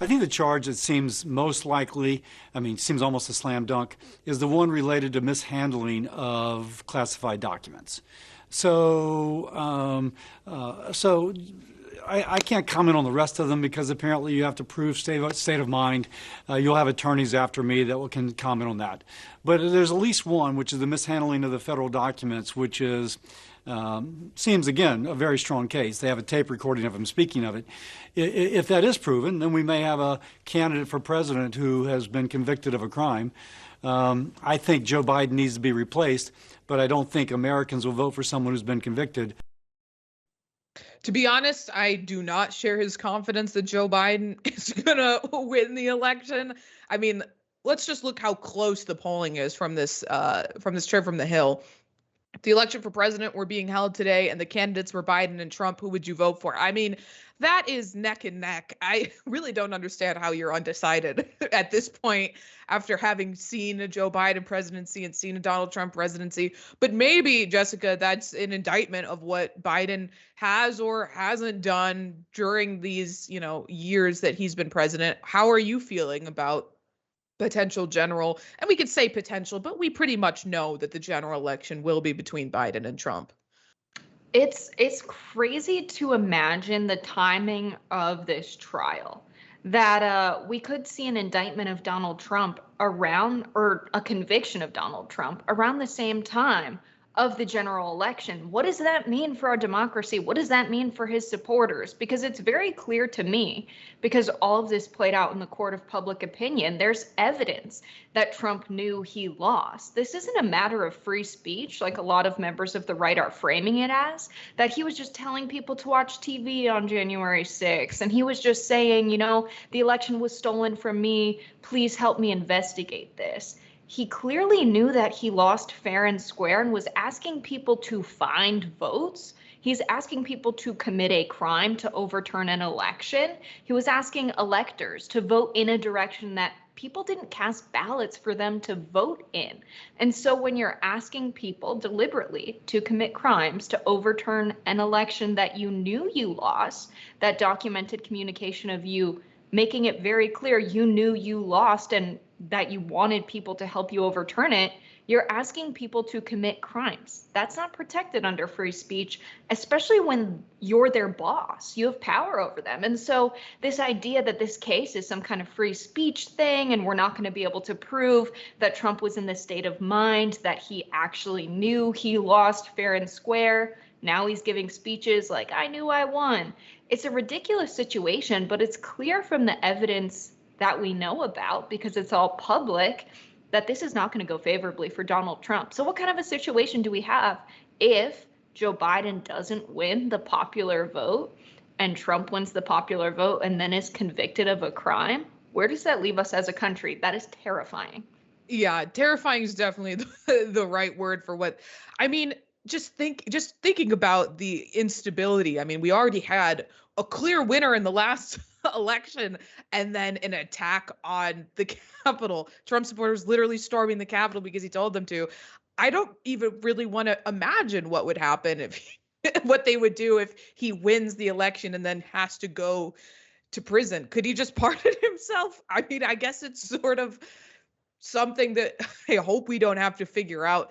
I think the charge that seems most likely, I mean, seems almost a slam dunk, is the one related to mishandling of classified documents. So, I can't comment on the rest of them because apparently you have to prove state of mind. You'll have attorneys after me that can comment on that. But there's at least one, which is the mishandling of the federal documents, which is seems, again, a very strong case. They have a tape recording of him speaking of it. If that is proven, then we may have a candidate for president who has been convicted of a crime. I think Joe Biden needs to be replaced, but I don't think Americans will vote for someone who's been convicted. To be honest, I do not share his confidence that Joe Biden is going to win the election. I mean, let's just look how close the polling is from this trip from the Hill. If the election for president were being held today and the candidates were Biden and Trump, who would you vote for? I mean, that is neck and neck. I really don't understand how you're undecided at this point after having seen a Joe Biden presidency and seen a Donald Trump presidency. But maybe, Jessica, that's an indictment of what Biden has or hasn't done during these, years that he's been president. How are you feeling about potential general, and we could say potential, but we pretty much know that the general election will be between Biden and Trump? It's crazy to imagine the timing of this trial, that we could see an indictment of Donald Trump around, or a conviction of Donald Trump around the same time of the general election. What does that mean for our democracy? What does that mean for his supporters? Because it's very clear to me, because all of this played out in the court of public opinion, there's evidence that Trump knew he lost. This isn't a matter of free speech, like a lot of members of the right are framing it as, that he was just telling people to watch TV on January 6th. And he was just saying, the election was stolen from me. Please help me investigate this. He clearly knew that he lost fair and square and was asking people to find votes. He's asking people to commit a crime to overturn an election. He was asking electors to vote in a direction that people didn't cast ballots for them to vote in. And so when you're asking people deliberately to commit crimes to overturn an election that you knew you lost, that documented communication of you making it very clear you knew you lost and that you wanted people to help you overturn it, you're asking people to commit crimes. That's not protected under free speech, especially when you're their boss. You have power over them. And so this idea that this case is some kind of free speech thing and we're not going to be able to prove that Trump was in the state of mind, that he actually knew he lost fair and square. Now he's giving speeches like, I knew I won. It's a ridiculous situation, but it's clear from the evidence that we know about, because it's all public, that this is not going to go favorably for Donald Trump. So what kind of a situation do we have if Joe Biden doesn't win the popular vote and Trump wins the popular vote and then is convicted of a crime? Where does that leave us as a country? That is terrifying. Yeah, terrifying is definitely the right word for what, I mean, just thinking about the instability. I mean, we already had a clear winner in the last election and then an attack on the Capitol. Trump supporters literally storming the Capitol because he told them to. I don't even really want to imagine what would happen what they would do if he wins the election and then has to go to prison. Could he just pardon himself? I mean, I guess it's sort of something that I hope we don't have to figure out.